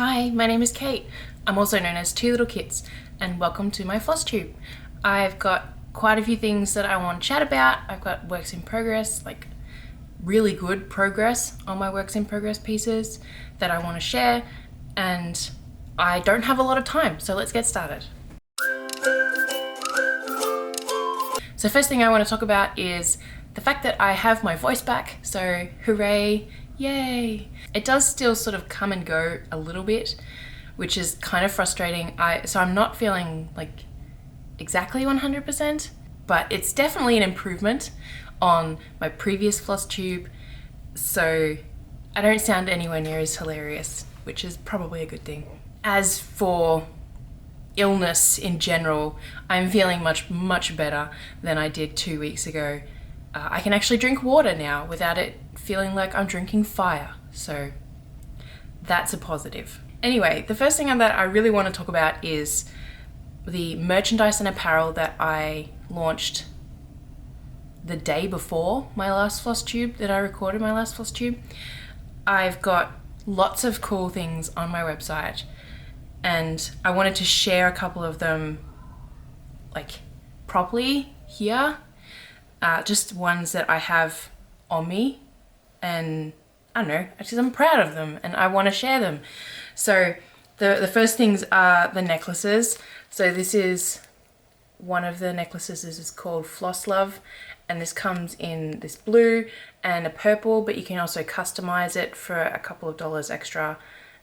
Hi, my name is Kate. I'm also known as Two Little Kits, and welcome to my FlossTube. I've got quite a few things that I want to chat about. I've got works in progress, like really good progress on my works in progress pieces that I want to share, and I don't have a lot of time, so let's get started. So first thing I want to talk about is the fact that I have my voice back, so hooray, yay. It does still sort of come and go a little bit, which is kind of frustrating. So I'm not feeling like exactly 100%, but it's definitely an improvement on my previous FlossTube, so I don't sound anywhere near as hilarious, which is probably a good thing. As for illness in general, I'm feeling much better than I did 2 weeks ago. I can actually drink water now without it feeling like I'm drinking fire, so that's a positive. Anyway, the first thing that I really want to talk about is the merchandise and apparel that I launched the day before my last FlossTube, that I recorded my last FlossTube. I've got lots of cool things on my website, and I wanted to share a couple of them like properly here. Just ones that I have on me, and I don't know, because I'm proud of them and I want to share them. So the first things are the necklaces. So this is one of the necklaces. This is called Floss Love, and this comes in this blue and a purple, but you can also customize it for a couple of dollars extra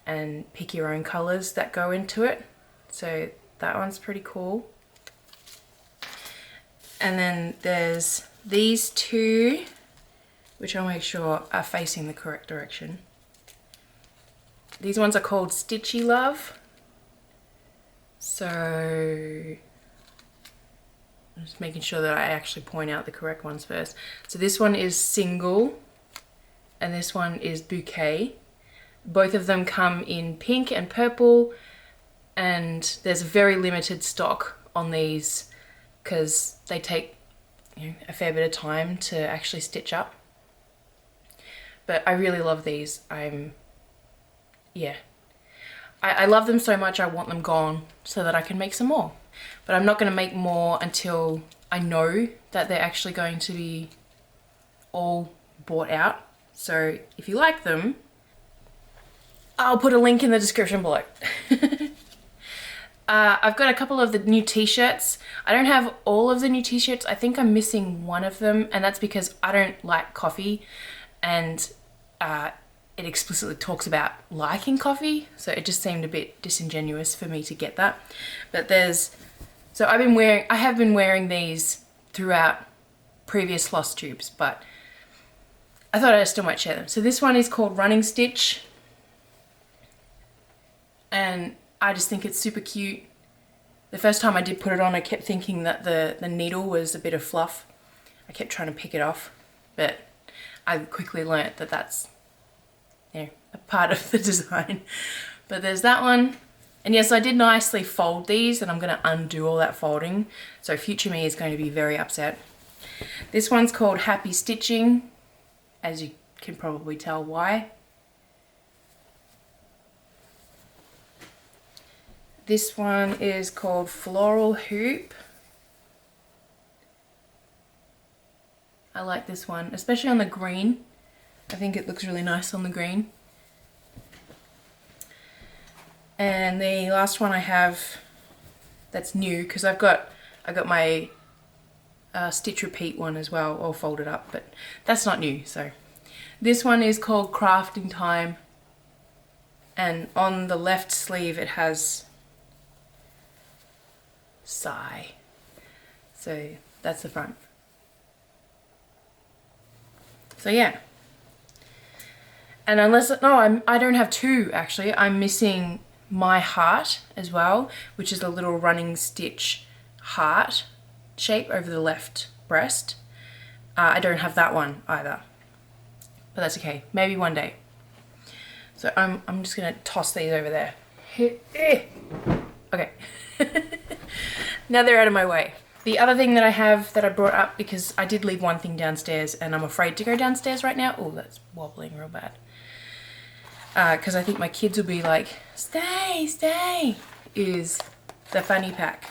and pick your own colors that go into it. So that one's pretty cool. And then there's these two, which I'll make sure are facing the correct direction. These ones are called Stitchy Love. So I'm just making sure that I actually point out the correct ones first. So this one is single and this one is bouquet. Both of them come in pink and purple, and there's a very limited stock on these because they take a fair bit of time to actually stitch up. But I really love these. I love them so much I want them gone so that I can make some more. But I'm not going to make more until I know that they're actually going to be all bought out. So if you like them, I'll put a link in the description below. I've got a couple of the new t-shirts. I don't have all of the new t-shirts. I think I'm missing one of them, and that's because I don't like coffee, and it explicitly talks about liking coffee, so it just seemed a bit disingenuous for me to get that. But so I have been wearing these throughout previous FlossTubes, but I thought I still might share them. So this one is called Running Stitch, and I just think it's super cute. The first time I did put it on, I kept thinking that the needle was a bit of fluff. I kept trying to pick it off, but I quickly learnt that that's a part of the design. But there's that one. And yes, I did nicely fold these, and I'm going to undo all that folding. So future me is going to be very upset. This one's called Happy Stitching, as you can probably tell why. This one is called Floral Hoop. I like this one, especially on the green. I think it looks really nice on the green. And the last one I have that's new, because I got my Stitch Repeat one as well, all folded up, but that's not new. So this one is called Crafting Time, and on the left sleeve it has sigh. So that's the front. So yeah. And I don't have two actually. I'm missing My Heart as well, which is a little running stitch heart shape over the left breast. I don't have that one either, but that's okay. Maybe one day. So I'm just gonna toss these over there. Okay. Now they're out of my way. The other thing that I have that I brought up, because I did leave one thing downstairs and I'm afraid to go downstairs right now. Oh, that's wobbling real bad. because I think my kids will be like, stay, stay, is the fanny pack.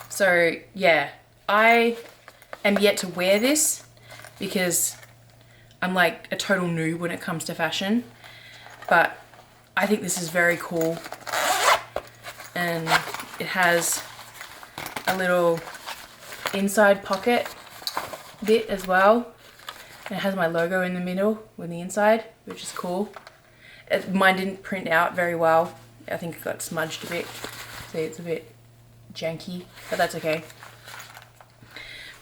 So yeah, I am yet to wear this because I'm like a total noob when it comes to fashion, but I think this is very cool, and it has a little inside pocket bit as well. And it has my logo in the middle with the inside, which is cool. Mine didn't print out very well. I think it got smudged a bit. See, it's a bit janky, but that's okay.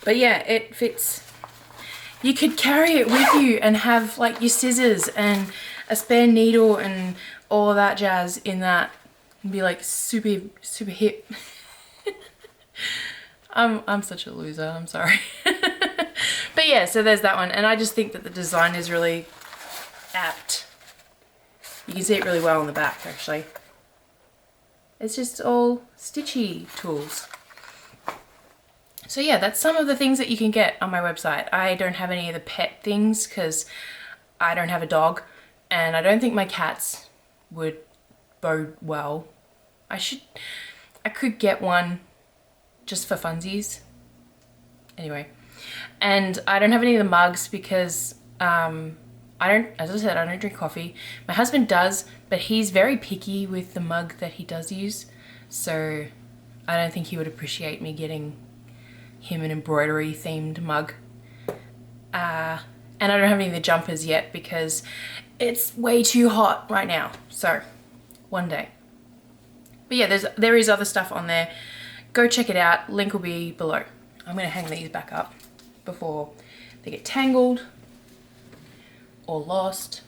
But yeah, it fits. You could carry it with you and have like your scissors and a spare needle and all that jazz in that and be like super hip. I'm such a loser, I'm sorry. But yeah, so there's that one, and I just think that the design is really apt. You can see it really well on the back actually. It's just all Stitchy tools. So yeah, that's some of the things that you can get on my website. I don't have any of the pet things because I don't have a dog, and I don't think my cats would bode well. I could get one just for funsies. Anyway, and I don't have any of the mugs because as I said, I don't drink coffee. My husband does, but he's very picky with the mug that he does use. So I don't think he would appreciate me getting him an embroidery themed mug. And I don't have any of the jumpers yet because it's way too hot right now. So one day. But yeah, there is other stuff on there. Go check it out. Link will be below. I'm gonna hang these back up before they get tangled or lost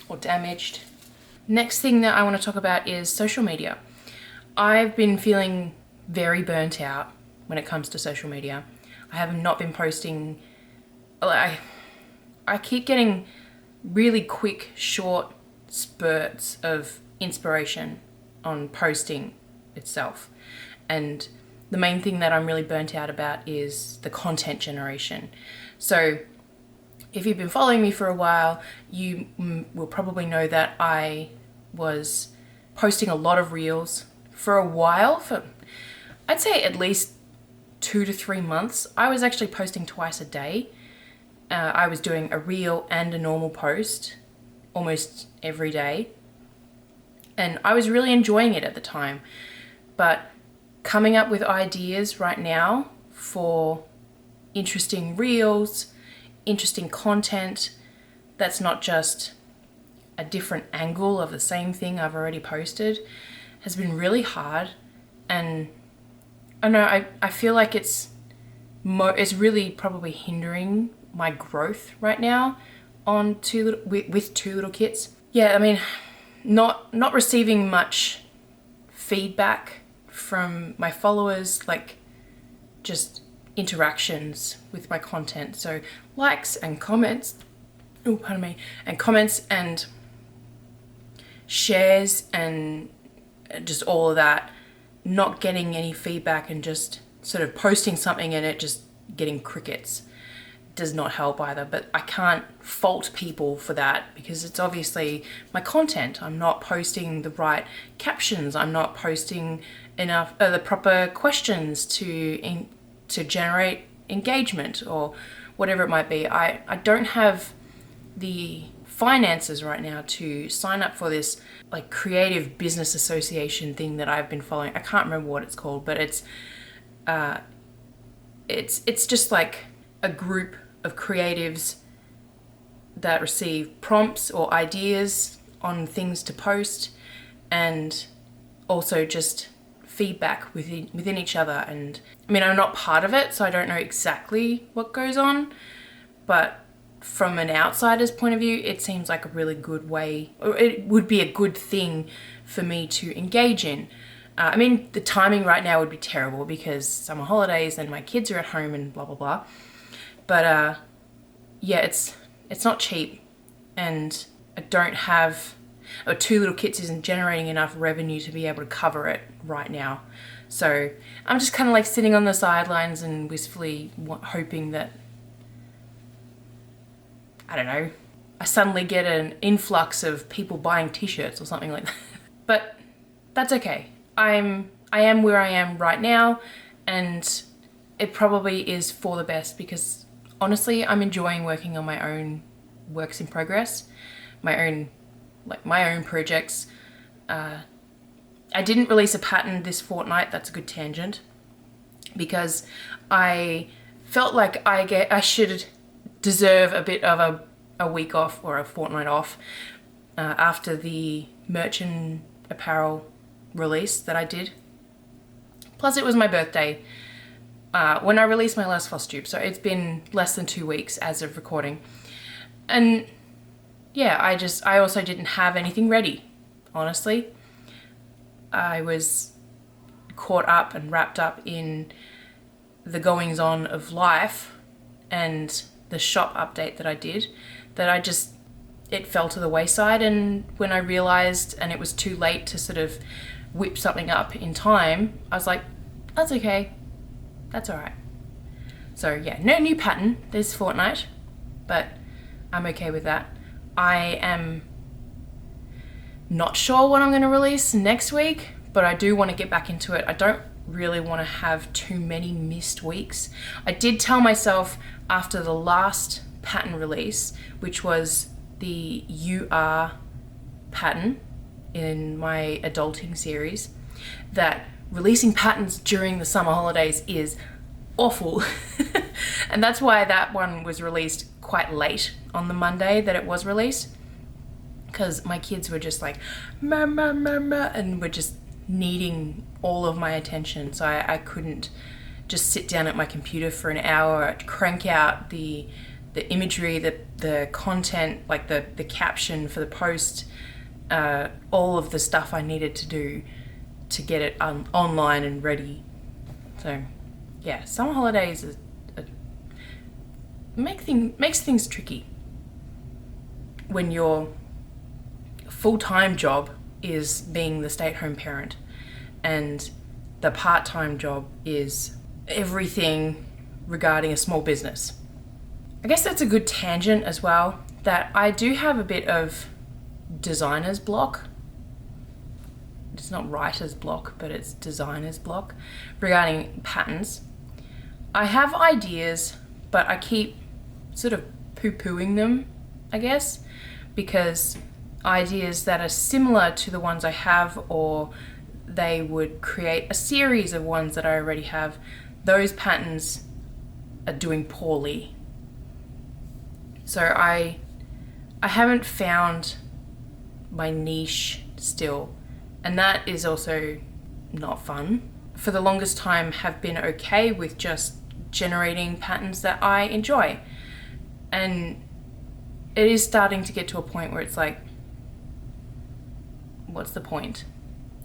or damaged. Next thing that I want to talk about is social media. I've been feeling very burnt out when it comes to social media. I have not been posting. I keep getting really quick, short spurts of inspiration on posting itself. And the main thing that I'm really burnt out about is the content generation. So if you've been following me for a while, you will probably know that I was posting a lot of reels for a while, for I'd say at least 2 to 3 months. I was actually posting twice a day. I was doing a reel and a normal post almost every day. And I was really enjoying it at the time. But coming up with ideas right now for interesting reels, interesting content that's not just a different angle of the same thing I've already posted has been really hard. And I know I feel like it's really probably hindering my growth right now on with Two Little Kits. Yeah, I mean, not receiving much feedback from my followers, like just interactions with my content. So likes and comments, and comments and shares and just all of that, not getting any feedback and just sort of posting something and it just getting crickets does not help either. But I can't fault people for that because it's obviously my content. I'm not posting the right captions. I'm not posting enough the proper questions to generate engagement or whatever it might be. I don't have the finances right now to sign up for this like creative business association thing that I've been following. I can't remember what it's called, but it's just like a group of creatives that receive prompts or ideas on things to post, and also just feedback within each other. And I mean, I'm not part of it, so I don't know exactly what goes on, but from an outsider's point of view, it seems like a really good way, or it would be a good thing for me to engage in. I mean, the timing right now would be terrible because summer holidays and my kids are at home and blah, blah, blah. But yeah, it's not cheap, and I don't have, or Two Little Kits isn't generating enough revenue to be able to cover it right now. So I'm just kind of like sitting on the sidelines and wistfully hoping that I don't know, I suddenly get an influx of people buying t-shirts or something like that. But that's okay. I am where I am right now, and it probably is for the best, because honestly, I'm enjoying working on my own works in progress, my own projects. I didn't release a pattern this fortnight. That's a good tangent, because I felt like I should deserve a bit of a week off or a fortnight off after the merch and apparel release that I did. Plus it was my birthday when I released my last FlossTube, so it's been less than 2 weeks as of recording. And yeah, I also didn't have anything ready, honestly. I was caught up and wrapped up in the goings on of life and the shop update that I did, that it fell to the wayside. And when I realized and it was too late to sort of whip something up in time, I was like, that's okay, that's all right. So yeah, no new pattern this fortnight, but I'm okay with that. I am not sure what I'm going to release next week, but I do want to get back into it. I don't really want to have too many missed weeks. I did tell myself after the last pattern release, which was the You Are pattern in my adulting series, that releasing patterns during the summer holidays is awful. And that's why that one was released quite late on the Monday that it was released, because my kids were just like mama and were just needing all of my attention. So I couldn't just sit down at my computer for an hour, crank out the imagery, the content, like the caption for the post, all of the stuff I needed to do to get it online and ready. So yeah, summer holidays makes things tricky when your full-time job is being the stay-at-home parent and the part-time job is everything regarding a small business. I guess that's a good tangent as well, that I do have a bit of designer's block. It's not writer's block, but it's designer's block regarding patterns. I have ideas, but I keep sort of poo-pooing them, I guess, because ideas that are similar to the ones I have, or they would create a series of ones that I already have, those patterns are doing poorly. So I haven't found my niche still, and that is also not fun. For the longest time have been okay with just generating patterns that I enjoy, and it is starting to get to a point where it's like, what's the point?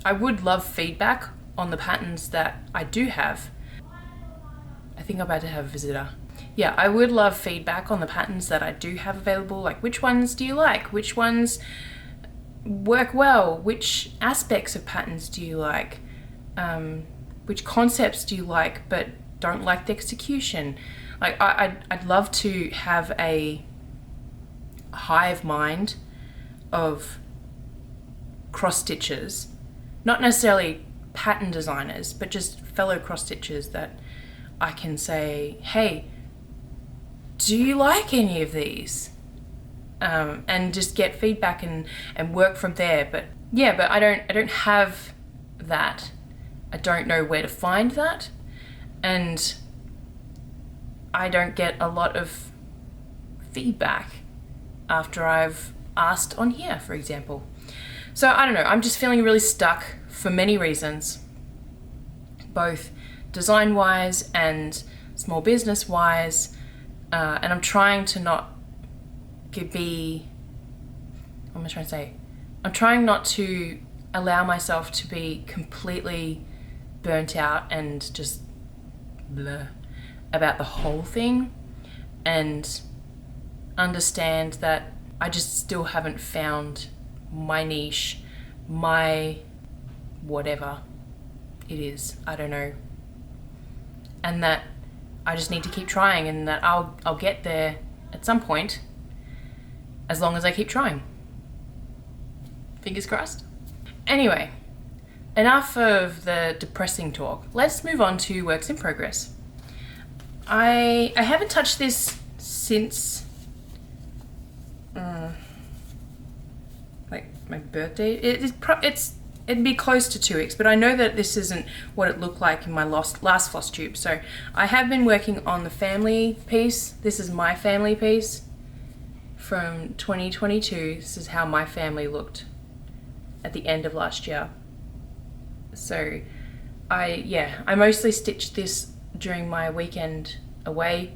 I would love feedback on the patterns that I do have. I think I'm about to have a visitor. Yeah, I would love feedback on the patterns that I do have available, like which ones do you like? Which ones work well? Which aspects of patterns do you like? Which concepts do you like but don't like the execution? Like I'd love to have a hive mind of cross stitchers, not necessarily pattern designers, but just fellow cross stitchers that I can say, hey, do you like any of these? And just get feedback and work from there. But yeah, but I don't have that. I don't know where to find that, and I don't get a lot of feedback after I've asked on here, for example. So I don't know, I'm just feeling really stuck for many reasons, both design-wise and small business-wise, and I'm trying to not I'm trying not to allow myself to be completely burnt out and just blah about the whole thing, and understand that I just still haven't found my niche, my whatever it is, I don't know, and that I just need to keep trying, and that I'll get there at some point, as long as I keep trying. Fingers crossed. Anyway, enough of the depressing talk. Let's move on to works in progress. I haven't touched this since like my birthday. It'd be close to 2 weeks, but I know that this isn't what it looked like in my last FlossTube. So I have been working on the family piece. This is my family piece from 2022. This is how my family looked at the end of last year. So I mostly stitched this during my weekend away,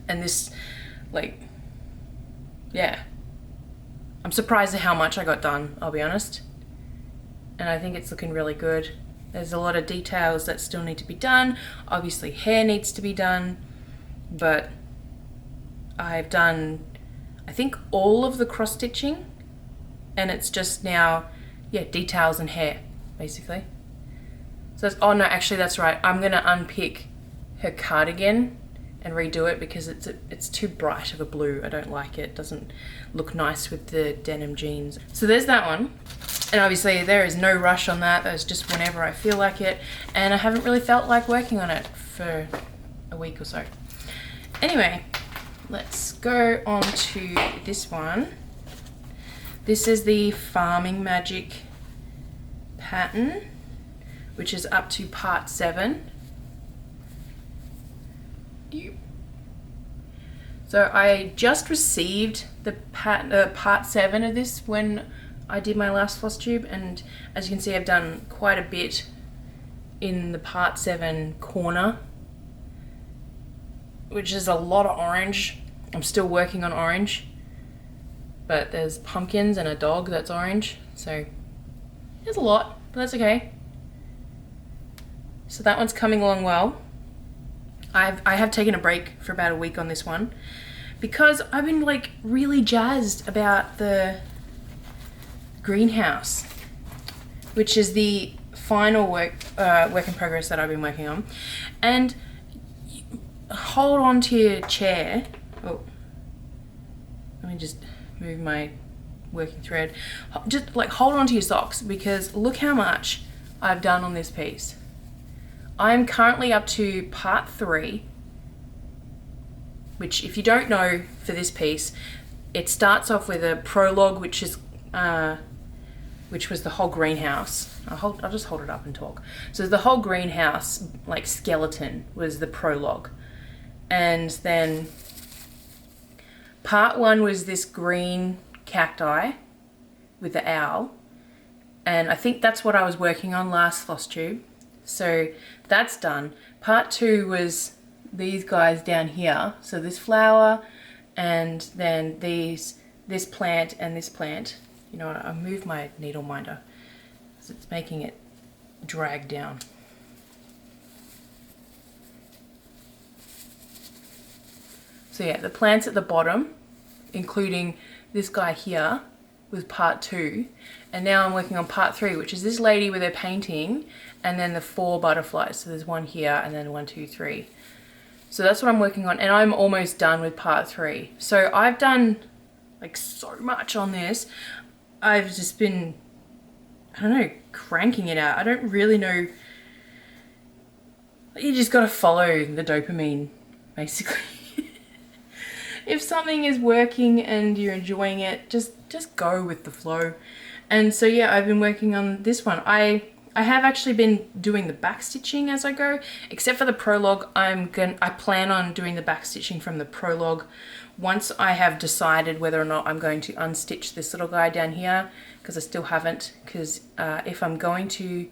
and this, like, yeah, I'm surprised at how much I got done, I'll be honest. And I think it's looking really good. There's a lot of details that still need to be done. Obviously hair needs to be done, but I've done, I think, all of the cross stitching, and it's just now, yeah, details and hair, basically. So that's, oh no, actually that's right. I'm gonna unpick her cardigan and redo it because it's too bright of a blue. I don't like it. It doesn't look nice with the denim jeans. So there's that one. And obviously there is no rush on that. That's just whenever I feel like it. And I haven't really felt like working on it for a week or so. Anyway, let's go on to this one. This is the Farming Magic pattern, which is up to part 7. So I just received the part 7 of this when I did my last FlossTube, and as you can see I've done quite a bit in the part 7 corner, which is a lot of orange. I'm still working on orange, but there's pumpkins and a dog that's orange, so there's a lot, but that's okay. So that one's coming along well. I have taken a break for about a week on this one because I've been like really jazzed about the greenhouse, which is the final work in progress that I've been working on. And hold on to your chair. Oh, let me just move my working thread. Just like hold on to your socks, because look how much I've done on this piece. I'm currently up to part 3, which, if you don't know, for this piece, it starts off with a prologue, which was the whole greenhouse. I'll just hold it up and talk. So the whole greenhouse, like, skeleton was the prologue, and then part 1 was this green cacti with the owl, and I think that's what I was working on last FlossTube. So that's done. Part 2 was these guys down here. So this flower, and then this plant and this plant. You know what, I'll move my needle minder because it's making it drag down. So yeah, the plants at the bottom, including this guy here, was part 2. And now I'm working on part 3, which is this lady with her painting, and then the 4 butterflies. So there's one here, and then 1, 2, 3. So that's what I'm working on, and I'm almost done with part 3. So I've done like so much on this. I've just been, I don't know, cranking it out. I don't really know. You just gotta follow the dopamine, basically. If something is working and you're enjoying it, just go with the flow. And so yeah, I've been working on this one. I have actually been doing the back stitching as I go, except for the prologue. I plan on doing the back stitching from the prologue once I have decided whether or not I'm going to unstitch this little guy down here, because I still haven't. Because if I'm going to,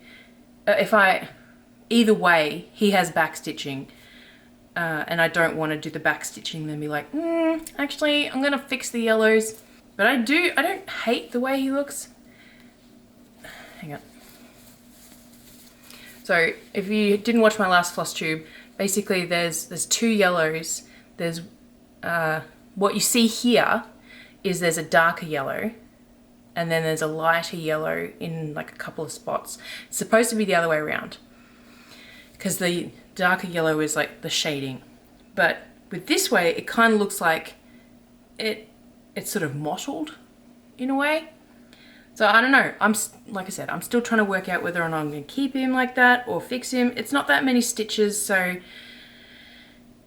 either way, he has back stitching. And I don't want to do the back stitching and then be like, actually I'm gonna fix the yellows. But I don't hate the way he looks. Hang on. So if you didn't watch my last FlossTube, basically there's 2 yellows. There's what you see here is there's a darker yellow, and then there's a lighter yellow in like a couple of spots. It's supposed to be the other way around, because the darker yellow is like the shading. But with this way, it kind of looks like it's sort of mottled in a way. So I don't know, like I said, I'm still trying to work out whether or not I'm going to keep him like that or fix him. It's not that many stitches, so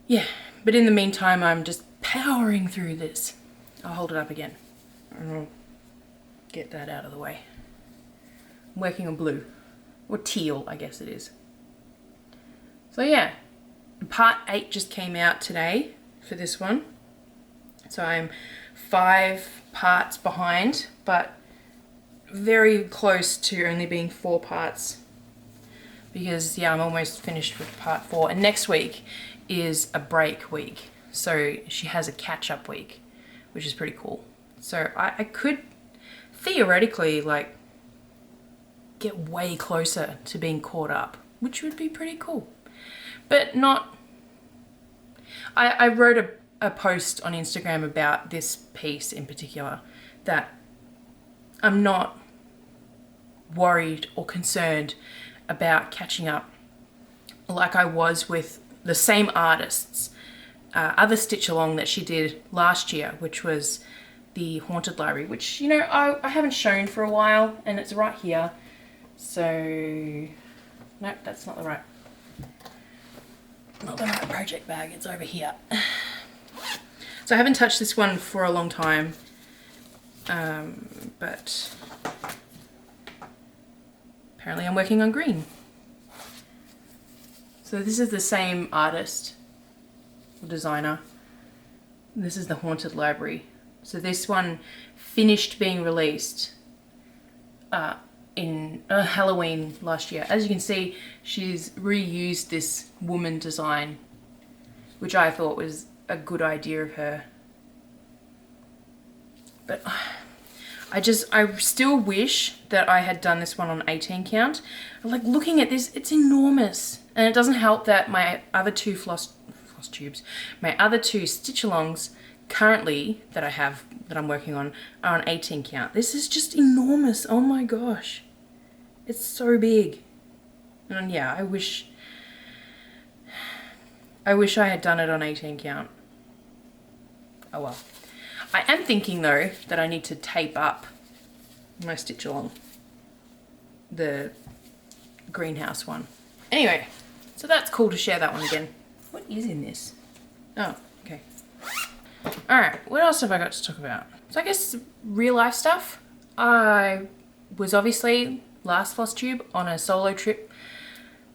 yeah. But in the meantime, I'm just powering through this. I'll hold it up again. I'll get that out of the way. I'm working on blue, or teal, I guess it is. So yeah, part 8 just came out today for this one. So I'm 5 parts behind, but very close to only being 4 parts. Because yeah, I'm almost finished with part 4. And next week is a break week. So she has a catch-up week, which is pretty cool. So I could theoretically like get way closer to being caught up, which would be pretty cool. But not... I wrote a post on Instagram about this piece in particular, that I'm not worried or concerned about catching up like I was with the same artist's other stitch along that she did last year, which was the Haunted Library, which, you know, I haven't shown for a while, and it's right here. So, nope, that's not the right project bag, it's over here. So I haven't touched this one for a long time, but apparently I'm working on green. So this is the same artist or designer. This is the Haunted Library. So this one finished being released in Halloween last year. As you can see, she's reused this woman design, which I thought was a good idea of her. But I still wish that I had done this one on 18 count. Like, looking at this, it's enormous. And it doesn't help that my other two FlossTubes, my other 2 stitch alongs currently that I have, that I'm working on, are on 18 count. This is just enormous. Oh my gosh. It's so big. And yeah, I wish I had done it on 18 count. Oh well. I am thinking though that I need to tape up my stitch along, the greenhouse one. Anyway, so that's cool to share that one again. What is in this? Oh, okay. Alright, what else have I got to talk about? So I guess real life stuff. I was obviously last FlossTube on a solo trip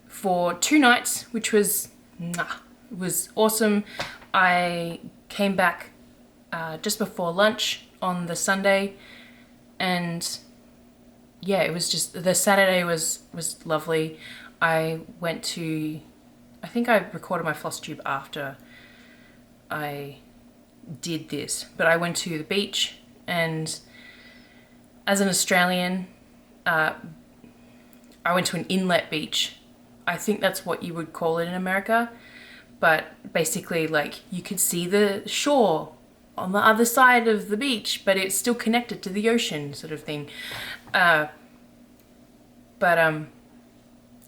for 2 nights, which was awesome. I came back just before lunch on the Sunday, and yeah, it was just, the Saturday was lovely. I went to, I think I recorded my FlossTube after I did this, but I went to the beach, and as an Australian, I went to an inlet beach. I think that's what you would call it in America, but basically, like, you could see the shore on the other side of the beach, but it's still connected to the ocean, sort of thing.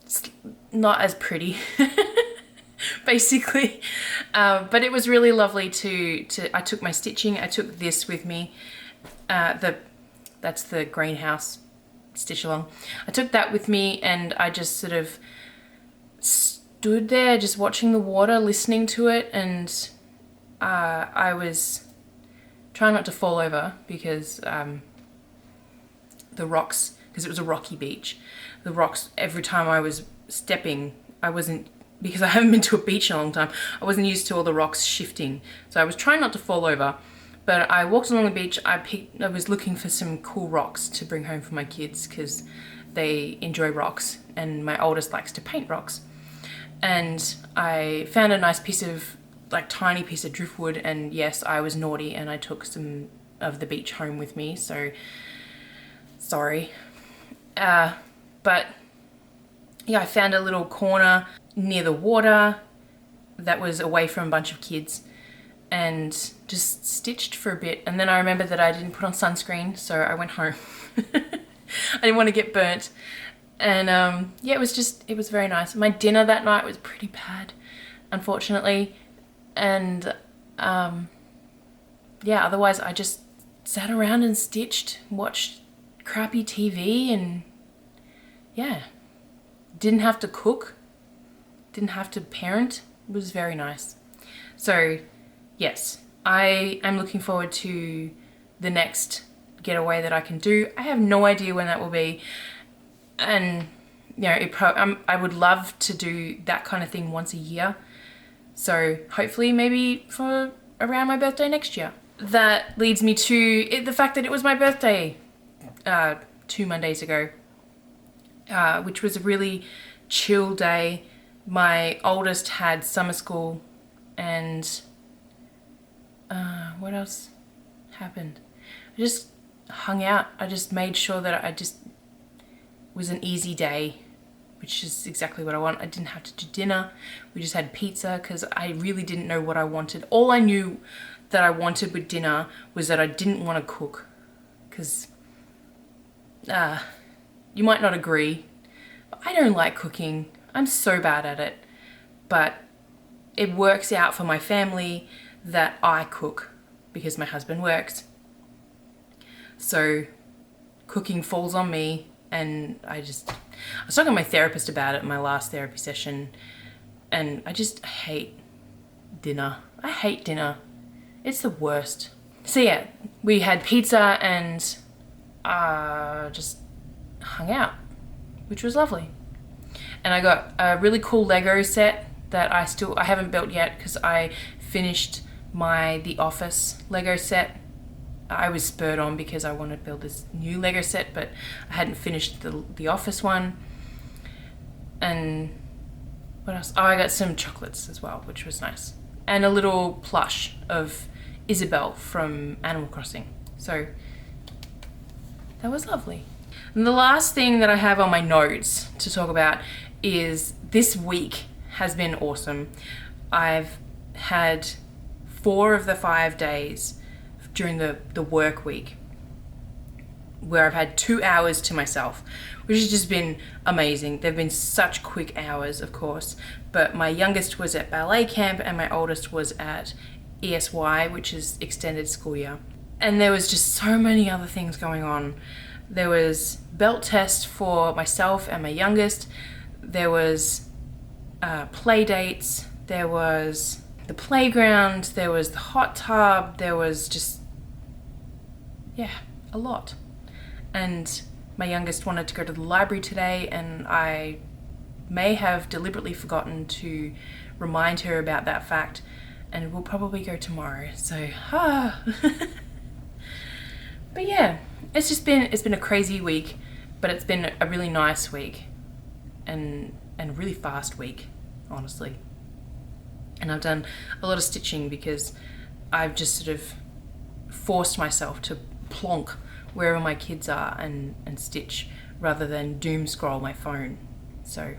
It's not as pretty, basically. But it was really lovely I took my stitching. I took this with me. That's the greenhouse stitch along. I took that with me, and I just sort of stood there just watching the water, listening to it, and I was trying not to fall over because the rocks, because it was a rocky beach, the rocks, every time I was stepping, because I haven't been to a beach in a long time, I wasn't used to all the rocks shifting. So I was trying not to fall over, but I walked along the beach. I was looking for some cool rocks to bring home for my kids because they enjoy rocks, and my oldest likes to paint rocks. And I found a nice piece of, like, tiny piece of driftwood, and yes, I was naughty and I took some of the beach home with me, so sorry. But yeah, I found a little corner near the water that was away from a bunch of kids, and just stitched for a bit. And then I remembered that I didn't put on sunscreen, so I went home. I didn't want to get burnt. And yeah, it was very nice. My dinner that night was pretty bad, unfortunately. And yeah, otherwise I just sat around and stitched, watched crappy TV, and yeah, didn't have to cook, didn't have to parent. It was very nice. So yes, I am looking forward to the next getaway that I can do. I have no idea when that will be, and you know, I would love to do that kind of thing once a year. So hopefully maybe for around my birthday next year. That leads me to the fact that it was my birthday 2 Mondays ago, which was a really chill day. My oldest had summer school, and what else happened? I just hung out. I just made sure that it was an easy day, which is exactly what I want. I didn't have to do dinner. We just had pizza because I really didn't know what I wanted. All I knew that I wanted with dinner was that I didn't want to cook, because you might not agree, but I don't like cooking. I'm so bad at it, but it works out for my family that I cook because my husband works. So cooking falls on me, and I was talking to my therapist about it in my last therapy session, and I hate dinner. I hate dinner. It's the worst. So yeah, we had pizza and just hung out, which was lovely. And I got a really cool Lego set that I haven't built yet because I finished the Office Lego set. I was spurred on because I wanted to build this new Lego set, but I hadn't finished the Office one. And what else? Oh, I got some chocolates as well, which was nice. And a little plush of Isabelle from Animal Crossing. So that was lovely. And the last thing that I have on my notes to talk about is this week has been awesome. I've had 4 of the 5 days during the work week where I've had 2 hours to myself, which has just been amazing. They've been such quick hours, of course, but my youngest was at ballet camp and my oldest was at ESY, which is extended school year. And there was just so many other things going on. There was belt test for myself and my youngest. There was play dates. There was the playground. There was the hot tub. There was just, yeah, a lot. And my youngest wanted to go to the library today, and I may have deliberately forgotten to remind her about that fact, and we'll probably go tomorrow. So, but yeah, it's been a crazy week, but it's been a really nice week and a really fast week, honestly. And I've done a lot of stitching because I've just sort of forced myself to plonk wherever my kids are and stitch rather than doom scroll my phone. So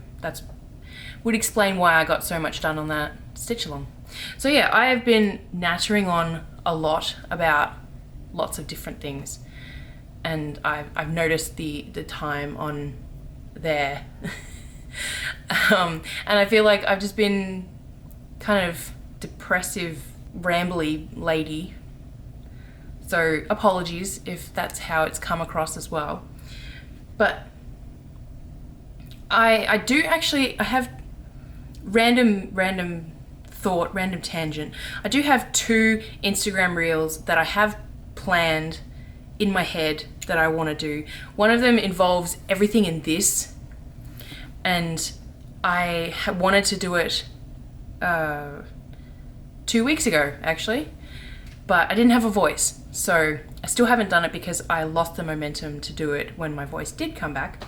would explain why I got so much done on that stitch along. So yeah, I have been nattering on a lot about lots of different things, and I've noticed the time on there. And I feel like I've just been kind of depressive, rambly lady. So apologies if that's how it's come across as well. But I have random thought, random tangent. I do have 2 Instagram reels that I have planned in my head that I want to do. One of them involves everything in this, and I wanted to do it 2 weeks ago actually, but I didn't have a voice, so I still haven't done it because I lost the momentum to do it when my voice did come back.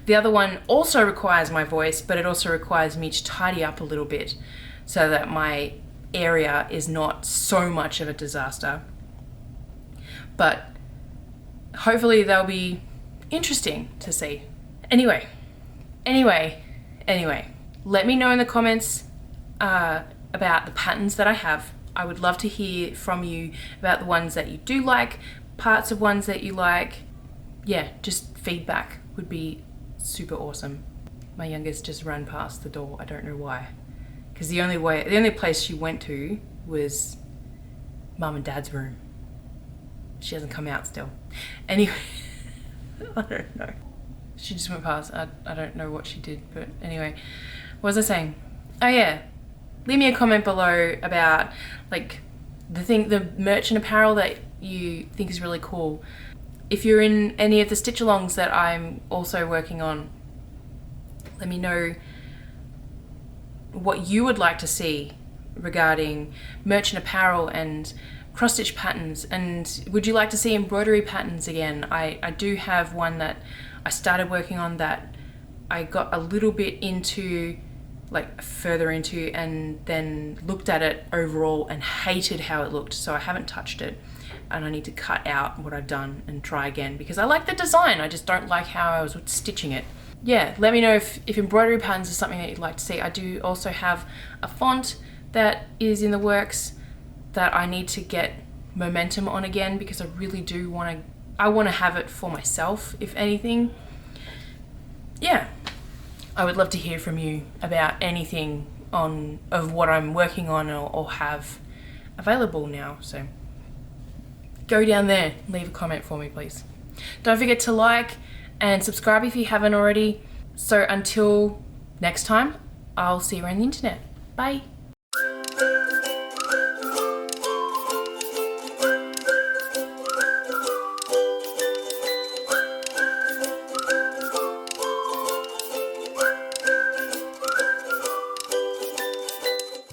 The other one also requires my voice, but it also requires me to tidy up a little bit so that my area is not so much of a disaster. But hopefully they'll be interesting to see. Anyway, let me know in the comments about the patterns that I have. I would love to hear from you about the ones that you do like, parts of ones that you like. Yeah, just feedback would be super awesome. My youngest just ran past the door. I don't know why. Because the only place she went to was Mum and Dad's room. She hasn't come out still. Anyway, I don't know. She just went past. I don't know what she did, but anyway. What was I saying? Oh yeah. Leave me a comment below about like the merch and apparel that you think is really cool. If you're in any of the stitch alongs that I'm also working on, let me know what you would like to see regarding merch and apparel and cross stitch patterns, and would you like to see embroidery patterns again? I do have one that I started working on that I got a little bit into, like further into, and then looked at it overall and hated how it looked, so I haven't touched it, and I need to cut out what I've done and try again because I like the design, I just don't like how I was stitching it. Yeah, let me know if embroidery patterns is something that you'd like to see. I do also have a font that is in the works that I need to get momentum on again because I really do want to have it for myself, if anything. Yeah, I would love to hear from you about anything of what I'm working on or have available now. So go down there, leave a comment for me, please. Don't forget to like and subscribe if you haven't already. So until next time, I'll see you around the internet. Bye.